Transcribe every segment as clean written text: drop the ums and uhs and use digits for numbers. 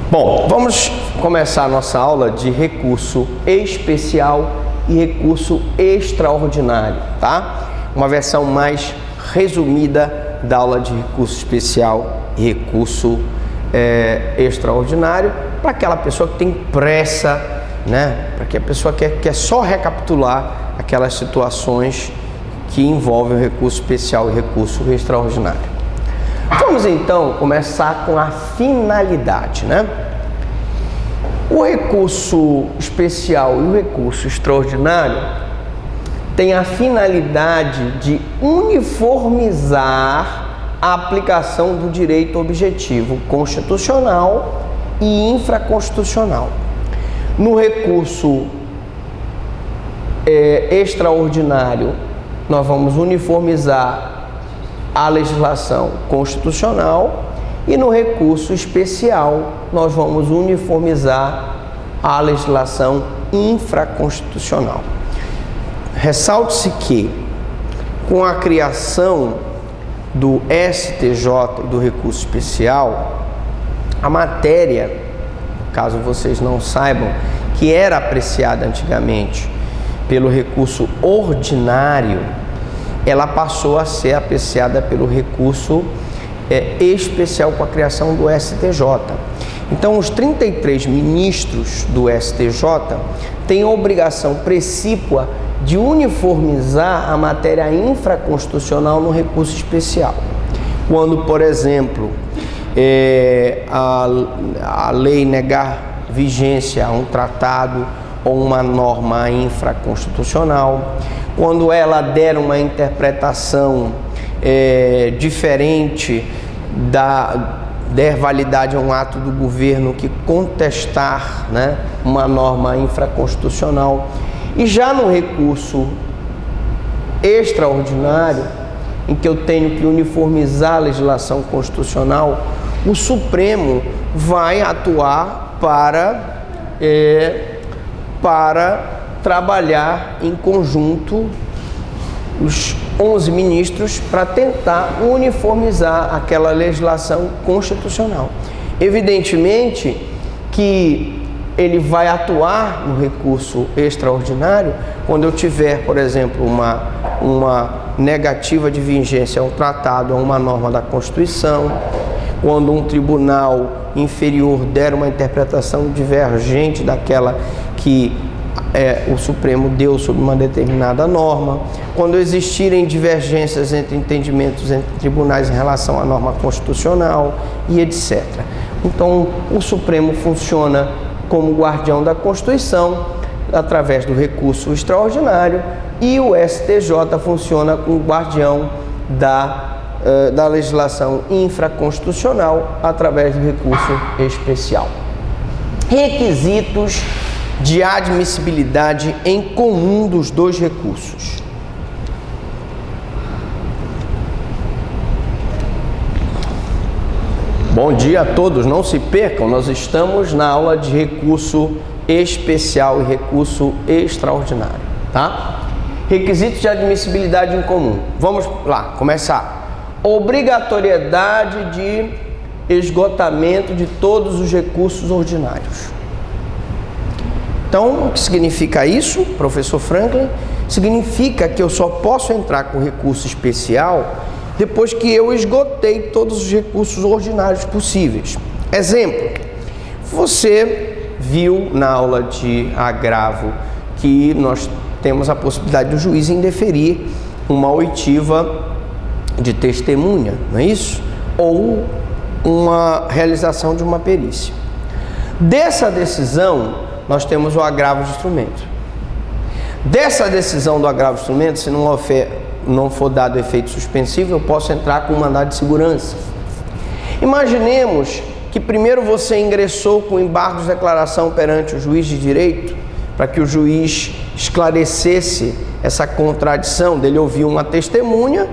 Bom, vamos começar a nossa aula de recurso especial e recurso extraordinário, tá? Uma versão mais resumida da aula de recurso especial e recurso extraordinário, para aquela pessoa que tem pressa, né? Para que a pessoa quer só recapitular aquelas situações que envolvem o recurso especial e recurso extraordinário. Vamos então começar com a finalidade, né? O recurso especial e o recurso extraordinário têm a finalidade de uniformizar a aplicação do direito objetivo constitucional e infraconstitucional. No recurso extraordinário, nós vamos uniformizar a legislação constitucional e no recurso especial nós vamos uniformizar a legislação infraconstitucional. Ressalte-se que com a criação do STJ e do recurso especial, a matéria, caso vocês não saibam, que era apreciada antigamente pelo recurso ordinário, ela passou a ser apreciada pelo recurso especial com a criação do STJ. Então, os 33 ministros do STJ têm a obrigação precípua de uniformizar a matéria infraconstitucional no recurso especial. Quando, por exemplo, a lei negar vigência a um tratado ou uma norma infraconstitucional, quando ela der uma interpretação diferente der validade a um ato do governo que contestar, né, uma norma infraconstitucional. E já no recurso extraordinário, em que eu tenho que uniformizar a legislação constitucional, o Supremo vai atuar para trabalhar em conjunto, os 11 ministros, para tentar uniformizar aquela legislação constitucional. Evidentemente que ele vai atuar no recurso extraordinário quando eu tiver, por exemplo, uma negativa de vigência a um tratado, a uma norma da Constituição, quando um tribunal inferior der uma interpretação divergente daquela que o Supremo deu sobre uma determinada norma, quando existirem divergências entre entendimentos entre tribunais em relação à norma constitucional e etc. Então, o Supremo funciona como guardião da Constituição através do recurso extraordinário e o STJ funciona como guardião da legislação infraconstitucional através do recurso especial. Requisitos de admissibilidade em comum dos dois recursos. Bom dia a todos, não se percam, nós estamos na aula de recurso especial e recurso extraordinário, tá? Requisitos de admissibilidade em comum. Vamos lá, começar. Obrigatoriedade de esgotamento de todos os recursos ordinários. Então, o que significa isso, professor Franklin? Significa que eu só posso entrar com recurso especial depois que eu esgotei todos os recursos ordinários possíveis. Exemplo, você viu na aula de agravo que nós temos a possibilidade do juiz indeferir uma oitiva de testemunha, não é isso? Ou uma realização de uma perícia. Dessa decisão, nós temos o agravo de instrumento. Dessa decisão do agravo de instrumento, se não for dado efeito suspensivo, eu posso entrar com um mandado de segurança. Imaginemos que primeiro você ingressou com embargo de declaração perante o juiz de direito, para que o juiz esclarecesse essa contradição dele ouvir uma testemunha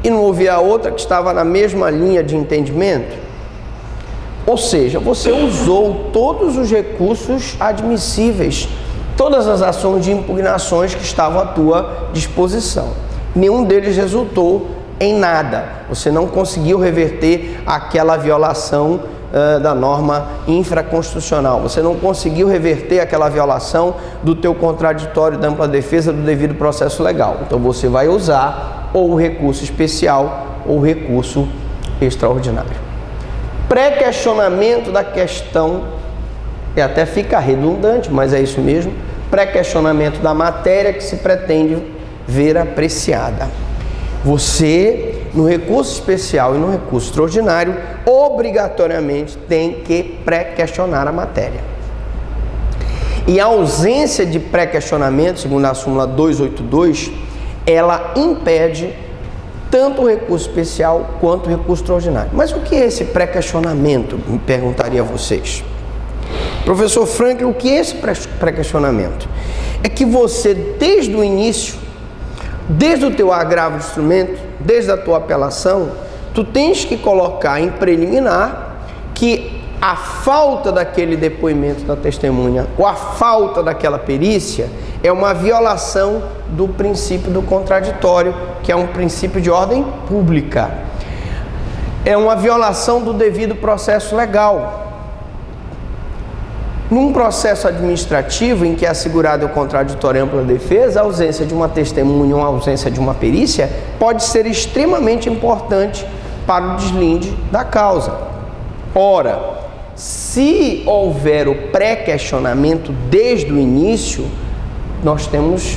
e não ouvir a outra que estava na mesma linha de entendimento. Ou seja, você usou todos os recursos admissíveis, todas as ações de impugnações que estavam à tua disposição. Nenhum deles resultou em nada. Você não conseguiu reverter aquela violação da norma infraconstitucional. Você não conseguiu reverter aquela violação do teu contraditório da ampla defesa do devido processo legal. Então você vai usar ou o recurso especial ou o recurso extraordinário. Pré-questionamento da questão, até fica redundante, mas é isso mesmo, pré-questionamento da matéria que se pretende ver apreciada. Você, no recurso especial e no recurso extraordinário, obrigatoriamente tem que pré-questionar a matéria. E a ausência de pré-questionamento, segundo a súmula 282, ela impede tanto o recurso especial quanto o recurso extraordinário. Mas o que é esse pré-questionamento? Me perguntaria a vocês. Professor Franklin, o que é esse pré-questionamento? É que você, desde o início, desde o teu agravo de instrumento, desde a tua apelação, tu tens que colocar em preliminar que a falta daquele depoimento da testemunha ou a falta daquela perícia é uma violação do princípio do contraditório, que é um princípio de ordem pública. É uma violação do devido processo legal. Num processo administrativo em que é assegurado o contraditório e ampla defesa, a ausência de uma testemunha ou a ausência de uma perícia pode ser extremamente importante para o deslinde da causa. Ora, se houver o pré-questionamento desde o início, nós temos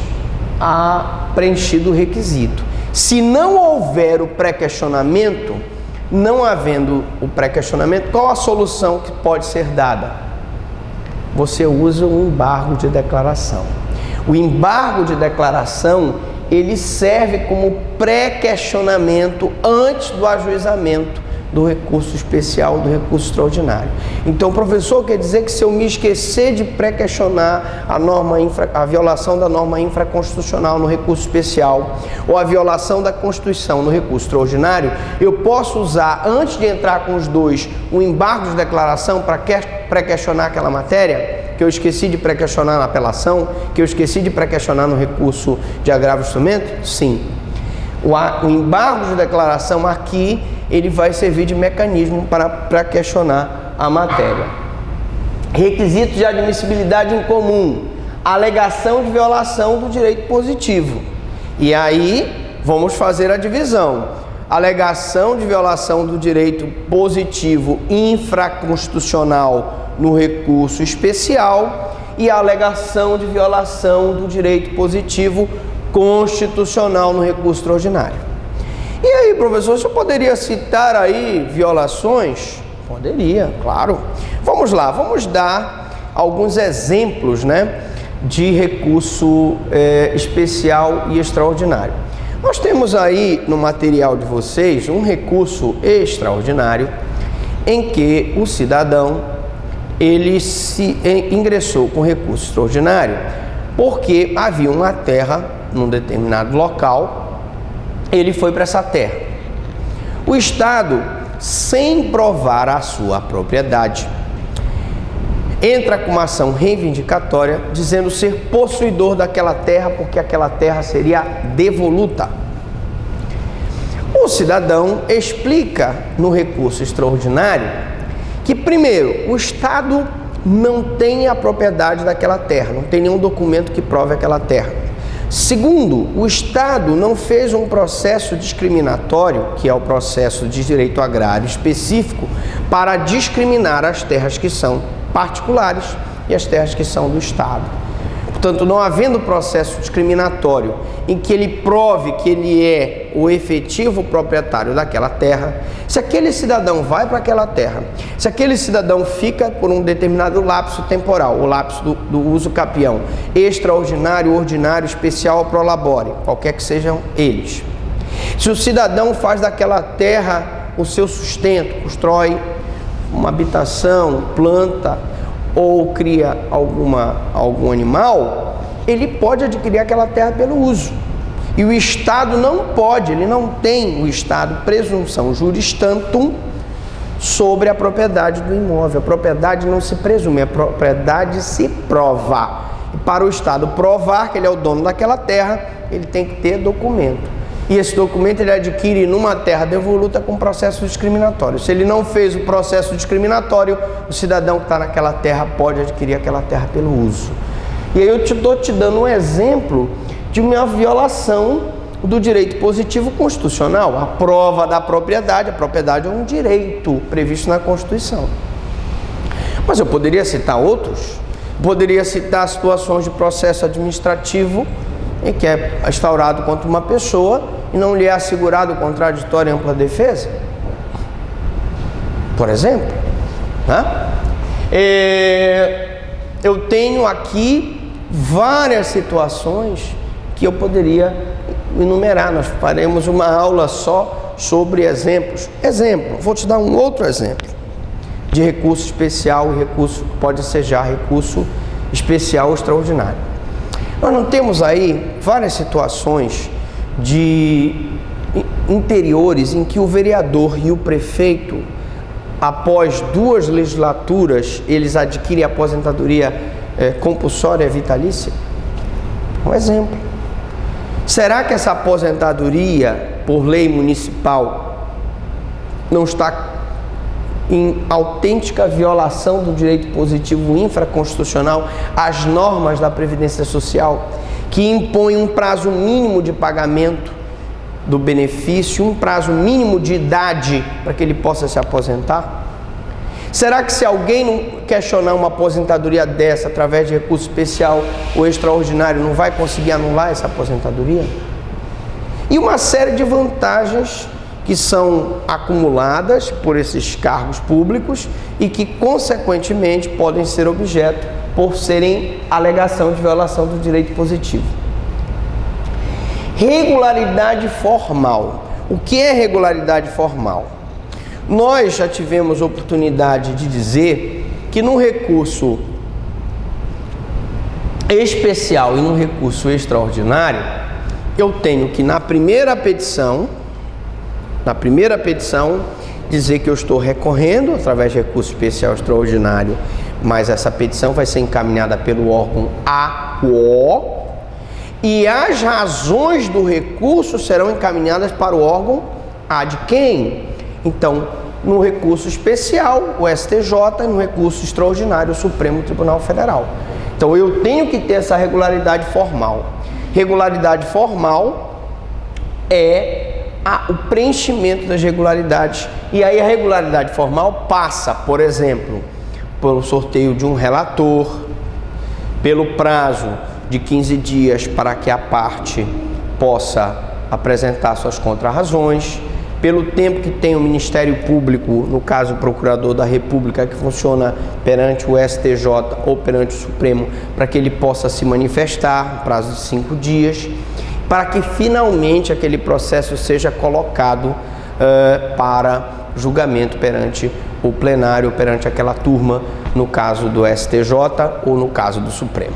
preenchido o requisito. Se não houver o pré-questionamento, não havendo o pré-questionamento, qual a solução que pode ser dada? Você usa o embargo de declaração. O embargo de declaração, ele serve como pré-questionamento antes do ajuizamento do recurso especial, do recurso extraordinário. Então, professor, quer dizer que se eu me esquecer de pré-questionar a violação da norma infraconstitucional no recurso especial ou a violação da Constituição no recurso extraordinário, eu posso usar, antes de entrar com os dois, o embargo de declaração para pré-questionar aquela matéria que eu esqueci de pré-questionar na apelação, que eu esqueci de pré-questionar no recurso de agravo de instrumento? Sim. O embargo de declaração aqui, ele vai servir de mecanismo para questionar a matéria. Requisitos de admissibilidade em comum, alegação de violação do direito positivo. E aí, vamos fazer a divisão. Alegação de violação do direito positivo infraconstitucional no recurso especial e a alegação de violação do direito positivo constitucional no recurso extraordinário. E aí, professor, você poderia citar aí violações? Poderia, claro. Vamos lá, vamos dar alguns exemplos, de recurso especial e extraordinário. Nós temos aí no material de vocês um recurso extraordinário em que o cidadão ele se ingressou com recurso extraordinário porque havia uma terra num determinado local. Ele foi para essa terra. O Estado, sem provar a sua propriedade, entra com uma ação reivindicatória dizendo ser possuidor daquela terra porque aquela terra seria devoluta. O cidadão explica no recurso extraordinário que, primeiro, o Estado não tem a propriedade daquela terra, não tem nenhum documento que prove aquela terra. Segundo, o Estado não fez um processo discriminatório, que é o processo de direito agrário específico, para discriminar as terras que são particulares e as terras que são do Estado. Portanto, não havendo processo discriminatório em que ele prove que ele é o efetivo proprietário daquela terra, se aquele cidadão vai para aquela terra, se aquele cidadão fica por um determinado lapso temporal, o lapso do uso capião, extraordinário, ordinário, especial, pro labore, qualquer que sejam eles. Se o cidadão faz daquela terra o seu sustento, constrói uma habitação, planta ou cria algum animal, ele pode adquirir aquela terra pelo uso. E o Estado não pode, ele não tem, o Estado, presunção juris tantum sobre a propriedade do imóvel. A propriedade não se presume, a propriedade se prova. E para o Estado provar que ele é o dono daquela terra, ele tem que ter documento. e esse documento ele adquire numa terra devoluta com processo discriminatório. Se ele não fez o processo discriminatório, o cidadão que está naquela terra pode adquirir aquela terra pelo uso. E aí eu estou te dando um exemplo de uma violação do direito positivo constitucional, a prova da propriedade. A propriedade é um direito previsto na Constituição. Mas eu poderia citar outros, poderia citar situações de processo administrativo em que é instaurado contra uma pessoa e não lhe é assegurado contraditório e ampla defesa, por exemplo, né? Eu tenho aqui várias situações que eu poderia enumerar. Nós faremos uma aula só sobre exemplos. Exemplo, vou te dar um outro exemplo de recurso especial e recurso pode ser já recurso especial ou extraordinário. Nós não temos aí várias situações de interiores em que o vereador e o prefeito, após 2 legislaturas, eles adquirem aposentadoria compulsória vitalícia? Um exemplo. Será que essa aposentadoria por lei municipal não está em autêntica violação do direito positivo infraconstitucional às normas da Previdência Social, que impõe um prazo mínimo de pagamento do benefício, um prazo mínimo de idade para que ele possa se aposentar? Será que se alguém não questionar uma aposentadoria dessa através de recurso especial ou extraordinário, não vai conseguir anular essa aposentadoria? E uma série de vantagens que são acumuladas por esses cargos públicos e que, consequentemente, podem ser objeto por serem alegação de violação do direito positivo. Regularidade formal. O que é regularidade formal? Nós já tivemos oportunidade de dizer que no recurso especial e no recurso extraordinário, eu tenho que na primeira petição, dizer que eu estou recorrendo através de recurso especial extraordinário, mas essa petição vai ser encaminhada pelo órgão AQO e as razões do recurso serão encaminhadas para o órgão A de quem? Então, no recurso especial, o STJ, e no recurso extraordinário, o Supremo Tribunal Federal. Então, eu tenho que ter essa regularidade formal. Regularidade formal é o preenchimento das regularidades. E aí a regularidade formal passa, por exemplo, pelo sorteio de um relator, pelo prazo de 15 dias para que a parte possa apresentar suas contrarrazões, pelo tempo que tem o Ministério Público, no caso o Procurador da República, que funciona perante o STJ ou perante o Supremo, para que ele possa se manifestar, no prazo de 5 dias, para que finalmente aquele processo seja colocado para julgamento perante o plenário, perante aquela turma, no caso do STJ ou no caso do Supremo.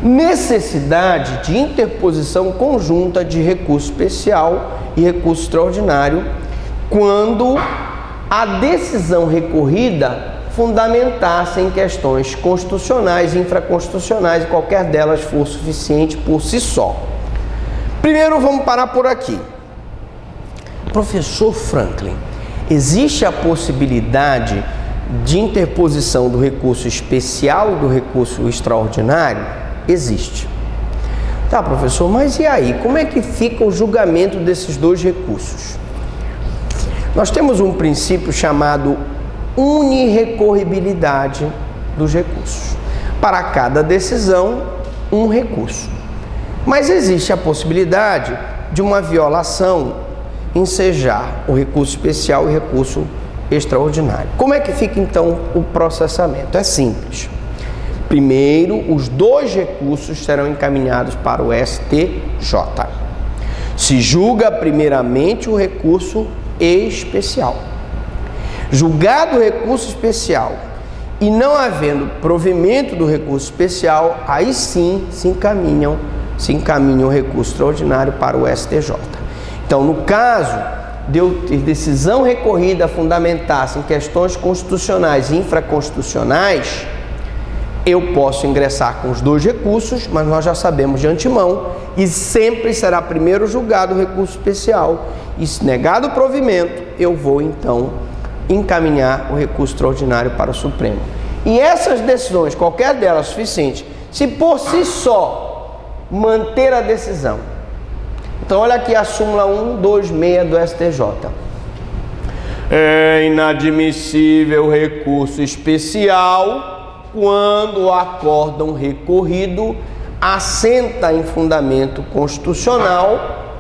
Necessidade de interposição conjunta de recurso especial e recurso extraordinário quando a decisão recorrida fundamentasse em questões constitucionais, infraconstitucionais, e qualquer delas for suficiente por si só. Primeiro, vamos parar por aqui. Professor Franklin, existe a possibilidade de interposição do recurso especial e do recurso extraordinário? Existe. Tá, professor, mas e aí? Como é que fica o julgamento desses 2 recursos? Nós temos um princípio chamado unirrecorribilidade dos recursos. Para cada decisão, um recurso. Mas existe a possibilidade de uma violação ensejar o recurso especial e recurso extraordinário. Como é que fica então o processamento? É simples. Primeiro, os 2 recursos serão encaminhados para o STJ. Se julga primeiramente o recurso especial. Julgado o recurso especial e não havendo provimento do recurso especial, aí sim se encaminha o recurso extraordinário para o STJ. Então, no caso de eu ter decisão recorrida fundamentasse em questões constitucionais e infraconstitucionais, Eu posso ingressar com os dois recursos, mas nós já sabemos de antemão, e sempre será primeiro julgado o recurso especial, e se negado o provimento, eu vou então encaminhar o recurso extraordinário para o Supremo. E essas decisões, qualquer delas suficiente, se por si só manter a decisão. Então olha aqui a súmula 126 do STJ. É inadmissível recurso especial quando o acórdão recorrido assenta em fundamento constitucional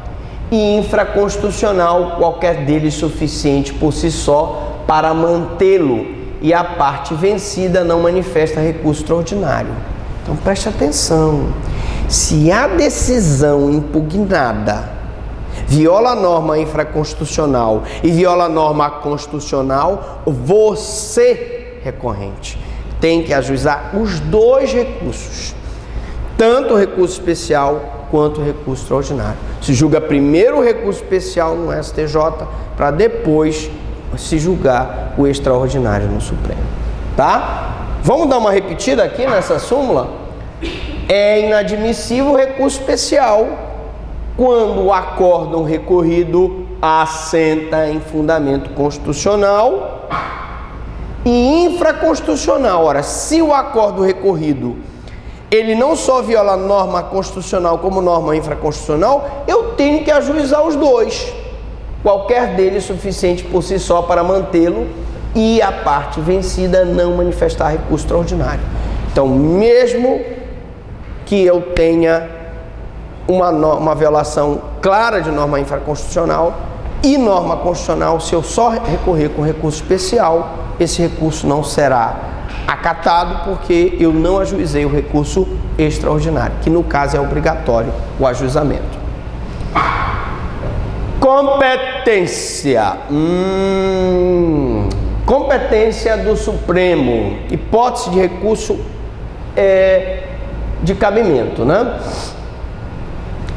e infraconstitucional, qualquer deles suficiente por si só para mantê-lo, e a parte vencida não manifesta recurso extraordinário. Então preste atenção, se a decisão impugnada viola a norma infraconstitucional e viola a norma constitucional, você, recorrente, tem que ajuizar os dois recursos, tanto o recurso especial quanto o recurso extraordinário. Se julga primeiro o recurso especial no STJ, para depois se julgar o extraordinário no Supremo, tá? Vamos dar uma repetida aqui nessa súmula? É inadmissível o recurso especial quando o acórdão recorrido assenta em fundamento constitucional e infraconstitucional. Ora, se o acórdão recorrido ele não só viola a norma constitucional como norma infraconstitucional, eu tenho que ajuizar os dois, qualquer deles suficiente por si só para mantê-lo e a parte vencida não manifestar recurso extraordinário. Então, mesmo que eu tenha uma violação clara de norma infraconstitucional e norma constitucional, se eu só recorrer com recurso especial, esse recurso não será acatado, porque eu não ajuizei o recurso extraordinário, que no caso é obrigatório o ajuizamento. Competência. Competência do Supremo. Hipótese de recurso de cabimento, né?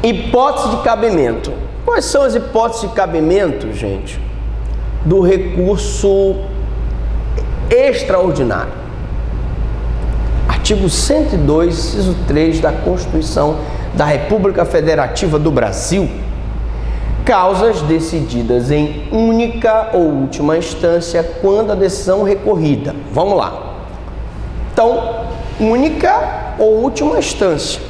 Hipótese de cabimento. Quais são as hipóteses de cabimento, gente, do recurso extraordinário? Artigo 102, inciso 3 da Constituição da República Federativa do Brasil. Causas decididas em única ou última instância quando a decisão recorrida. Vamos lá. Então, única ou última instância.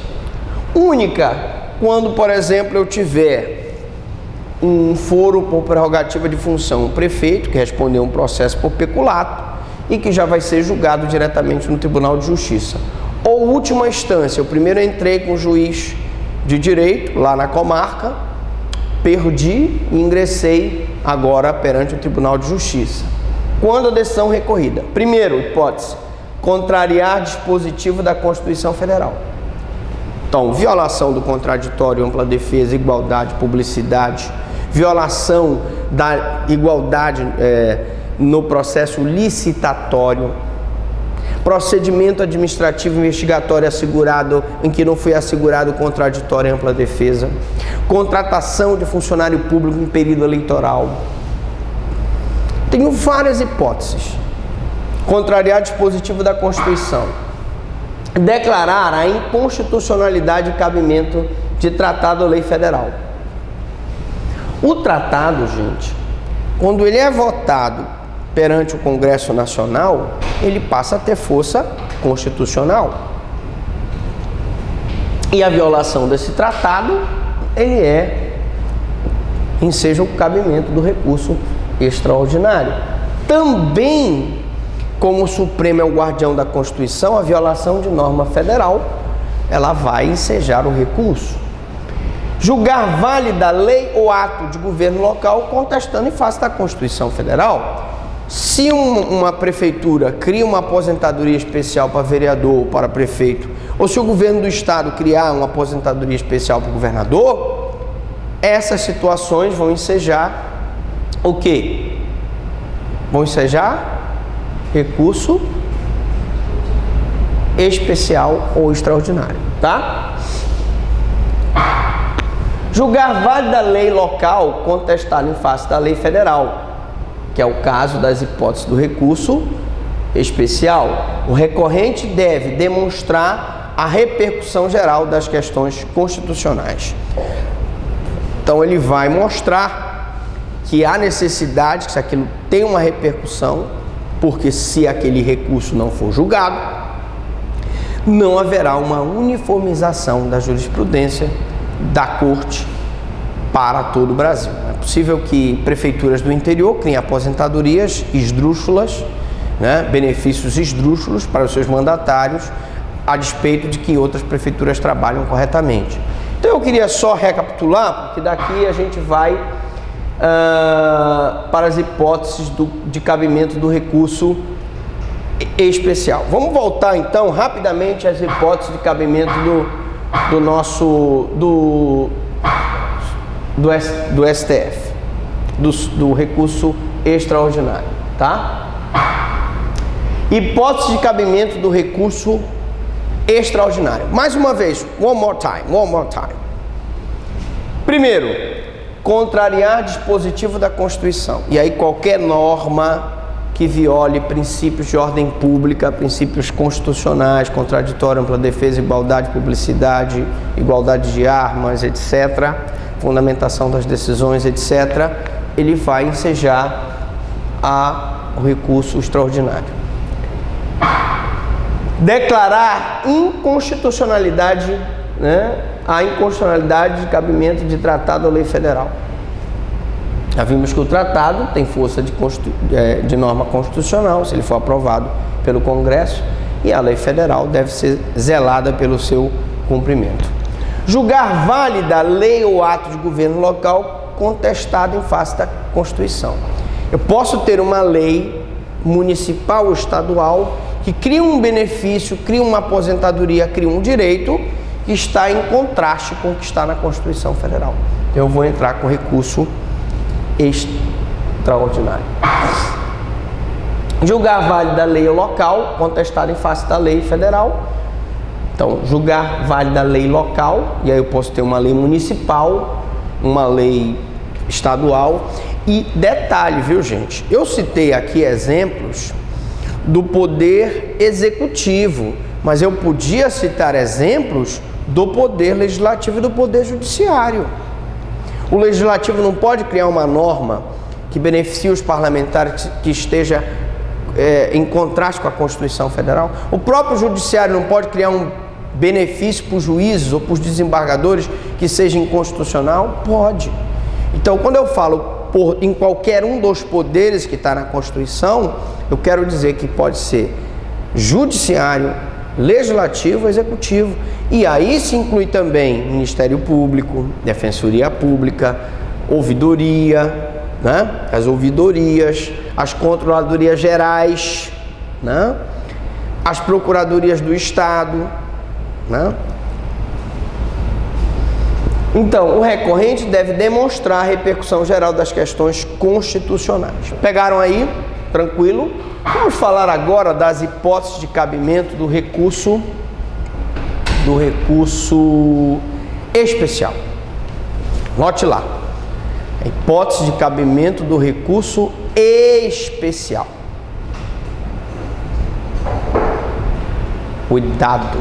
Única, quando, por exemplo, eu tiver um foro por prerrogativa de função, o prefeito que respondeu um processo por peculato e que já vai ser julgado diretamente no Tribunal de Justiça. Ou última instância, eu primeiro entrei com o juiz de direito lá na comarca, perdi e ingressei agora perante o Tribunal de Justiça. Quando a decisão recorrida? Primeiro, hipótese, contrariar dispositivo da Constituição Federal. Então, violação do contraditório, ampla defesa, igualdade, publicidade, violação da igualdade no processo licitatório, procedimento administrativo investigatório assegurado em que não foi assegurado contraditório e ampla defesa, contratação de funcionário público em período eleitoral. Tenho várias hipóteses. Contrariar dispositivo da Constituição, declarar a inconstitucionalidade e cabimento de tratado ou lei federal. O tratado, gente, quando ele é votado perante o Congresso Nacional, ele passa a ter força constitucional. E a violação desse tratado, ele enseja o cabimento do recurso extraordinário. Também, como o Supremo é o guardião da Constituição, a violação de norma federal, ela vai ensejar o recurso. Julgar válida lei ou ato de governo local contestando em face da Constituição Federal. Se uma prefeitura cria uma aposentadoria especial para vereador ou para prefeito, ou se o governo do estado criar uma aposentadoria especial para o governador, essas situações vão ensejar o quê? Vão ensejar recurso especial ou extraordinário, tá? Julgar válida lei local contestada em face da lei federal, que é o caso das hipóteses do recurso especial, o recorrente deve demonstrar a repercussão geral das questões constitucionais. Então ele vai mostrar que há necessidade, que se aquilo tem uma repercussão, porque se aquele recurso não for julgado, não haverá uma uniformização da jurisprudência da Corte para todo o Brasil. É possível que prefeituras do interior criem aposentadorias esdrúxulas, né, benefícios esdrúxulos para os seus mandatários, a despeito de que outras prefeituras trabalham corretamente. Então eu queria só recapitular, porque daqui a gente vai para as hipóteses de cabimento do recurso especial. Vamos voltar então rapidamente às hipóteses de cabimento do STF, do recurso extraordinário, tá? Hipótese de cabimento do recurso extraordinário. Mais uma vez, one more time. Primeiro, contrariar dispositivo da Constituição. E aí qualquer norma que viole princípios de ordem pública, princípios constitucionais, contraditório, ampla defesa, igualdade, publicidade, igualdade de armas, etc., fundamentação das decisões, etc., ele vai ensejar o recurso extraordinário. Declarar inconstitucionalidade, a inconstitucionalidade de cabimento de tratado ou lei federal. Já vimos que o tratado tem força de norma constitucional, se ele for aprovado pelo Congresso, e a lei federal deve ser zelada pelo seu cumprimento. Julgar válida a lei ou ato de governo local contestado em face da Constituição. Eu posso ter uma lei municipal ou estadual que cria um benefício, cria uma aposentadoria, cria um direito que está em contraste com o que está na Constituição Federal. Eu vou entrar com recurso extraordinário. Julgar válida a lei local, contestada em face da lei federal. Então, julgar válida a lei local, e aí eu posso ter uma lei municipal, uma lei estadual. E detalhe, viu, gente? Eu citei aqui exemplos do poder executivo, mas eu podia citar exemplos do poder legislativo e do poder judiciário. O legislativo não pode criar uma norma que beneficie os parlamentares que esteja em contraste com a Constituição Federal. O próprio judiciário não pode criar um benefício para os juízes ou para os desembargadores que seja inconstitucional? Pode. Então, quando eu falo em qualquer um dos poderes que está na Constituição, eu quero dizer que pode ser judiciário, legislativo, executivo. E aí se inclui também Ministério Público, Defensoria Pública, ouvidoria, né? As ouvidorias, as controladorias gerais, né? As procuradorias do Estado, né? Então, o recorrente deve demonstrar a repercussão geral das questões constitucionais. Pegaram aí? Tranquilo? Vamos falar agora das hipóteses de cabimento do recurso especial. Note lá. A hipótese de cabimento do recurso especial. Cuidado.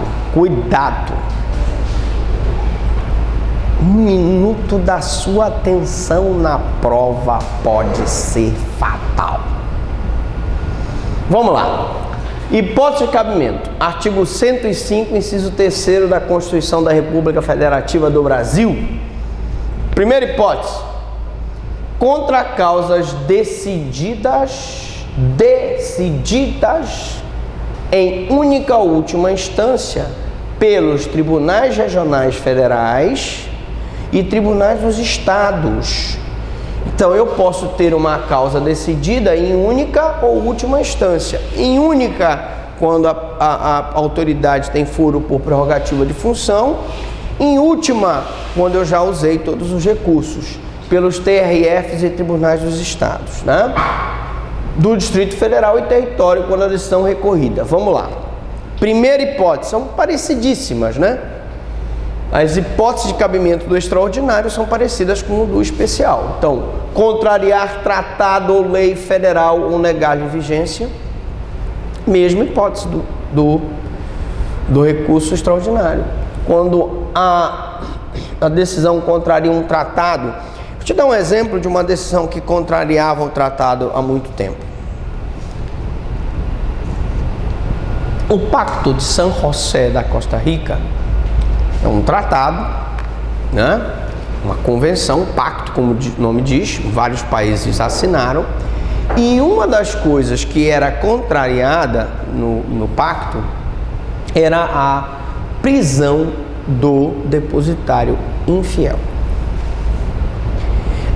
Um minuto da sua atenção na prova pode ser fatal. Vamos lá. Hipótese de cabimento. Artigo 105, inciso 3º da Constituição da República Federativa do Brasil. Primeira hipótese. Contra causas decididas em única ou última instância pelos tribunais regionais federais e tribunais dos estados. Então, eu posso ter uma causa decidida em única ou última instância. Em única, quando a autoridade tem foro por prerrogativa de função. Em última, quando eu já usei todos os recursos, pelos TRFs e tribunais dos estados, né? Do Distrito Federal e território, quando a decisão é recorrida. Vamos lá. Primeira hipótese, são parecidíssimas, né? As hipóteses de cabimento do extraordinário são parecidas com o do especial. Então, contrariar tratado ou lei federal ou negar-lhe vigência. Mesma hipótese do recurso extraordinário. Quando a decisão contraria um tratado, vou te dar um exemplo de uma decisão que contrariava o tratado há muito tempo. O Pacto de San José da Costa Rica é um tratado, né? Uma convenção, pacto, como o nome diz, vários países assinaram, e uma das coisas que era contrariada no pacto era a prisão do depositário infiel.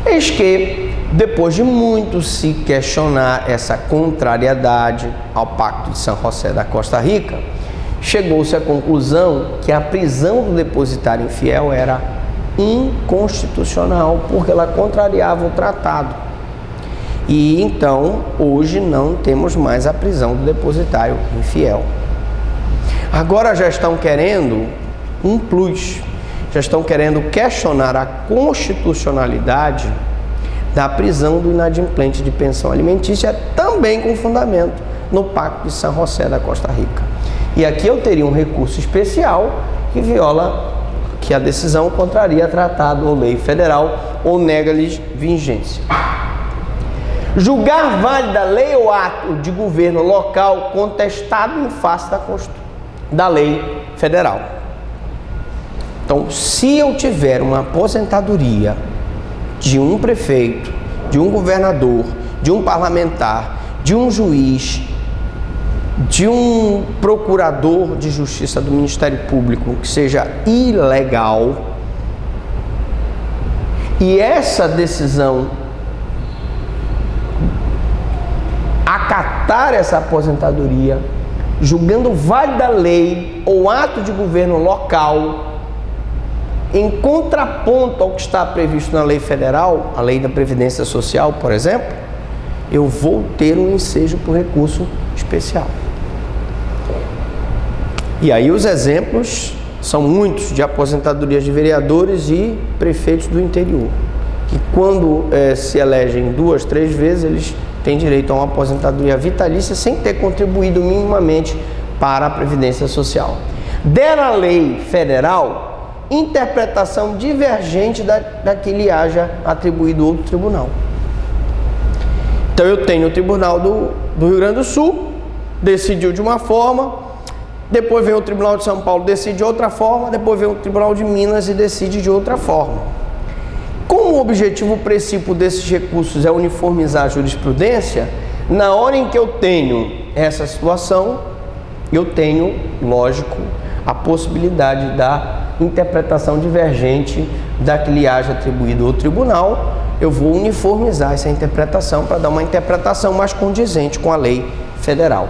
Eis que, depois de muito se questionar essa contrariedade ao Pacto de San José da Costa Rica, chegou-se à conclusão que a prisão do depositário infiel era inconstitucional, porque ela contrariava o tratado. E então, hoje não temos mais a prisão do depositário infiel. Agora já estão querendo um plus, já estão querendo questionar a constitucionalidade da prisão do inadimplente de pensão alimentícia, também com fundamento no Pacto de San José da Costa Rica. E aqui eu teria um recurso especial que viola, que a decisão contraria tratado ou lei federal ou nega-lhes vigência. Julgar válida lei ou ato de governo local contestado em face da lei federal. Então, se eu tiver uma aposentadoria de um prefeito, de um governador, de um parlamentar, de um juiz, de um procurador de justiça do Ministério Público que seja ilegal, e essa decisão acatar essa aposentadoria, julgando válida lei ou ato de governo local, em contraponto ao que está previsto na lei federal, a lei da Previdência Social, por exemplo, eu vou ter um ensejo por recurso especial. E aí os exemplos são muitos de aposentadorias de vereadores e prefeitos do interior, que quando se elegem 2, 3 vezes, eles têm direito a uma aposentadoria vitalícia sem ter contribuído minimamente para a Previdência Social. Der a lei federal interpretação divergente da que lhe haja atribuído outro tribunal. Então eu tenho o Tribunal do Rio Grande do Sul, decidiu de uma forma, depois vem o Tribunal de São Paulo, decide de outra forma, depois vem o Tribunal de Minas e decide de outra forma. Como o objetivo princípio desses recursos é uniformizar a jurisprudência, na hora em que eu tenho essa situação, eu tenho, lógico, a possibilidade da interpretação divergente da que lhe haja atribuído ao tribunal. Eu vou uniformizar essa interpretação para dar uma interpretação mais condizente com a lei federal,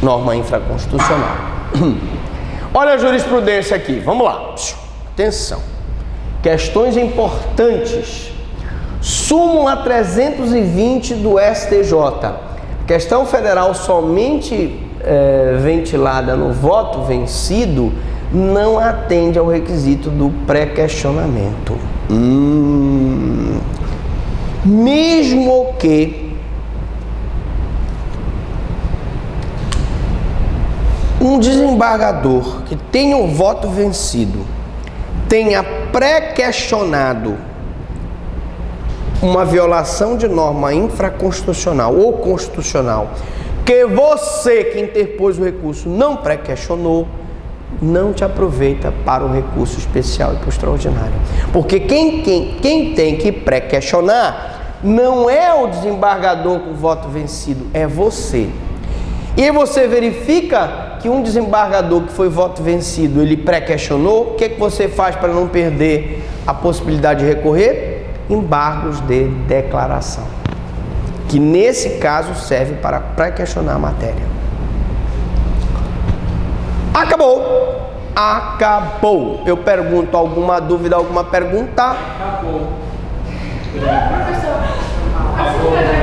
norma infraconstitucional. Olha a jurisprudência aqui, vamos lá, atenção, questões importantes. Súmula 320 do STJ, questão federal somente ventilada no voto vencido, não atende ao requisito do pré-questionamento. Mesmo que um desembargador que tenha o voto vencido tenha pré-questionado uma violação de norma infraconstitucional ou constitucional, que você que interpôs o recurso não pré-questionou, não te aproveita para o recurso especial e para o extraordinário. Porque quem tem que pré-questionar não é o desembargador com voto vencido, é você. E você verifica que um desembargador que foi voto vencido, ele pré-questionou, o que você faz para não perder a possibilidade de recorrer? Embargos de declaração, que nesse caso serve para pré-questionar a matéria. Acabou. Eu pergunto, alguma dúvida, alguma pergunta? Acabou. Professor, assim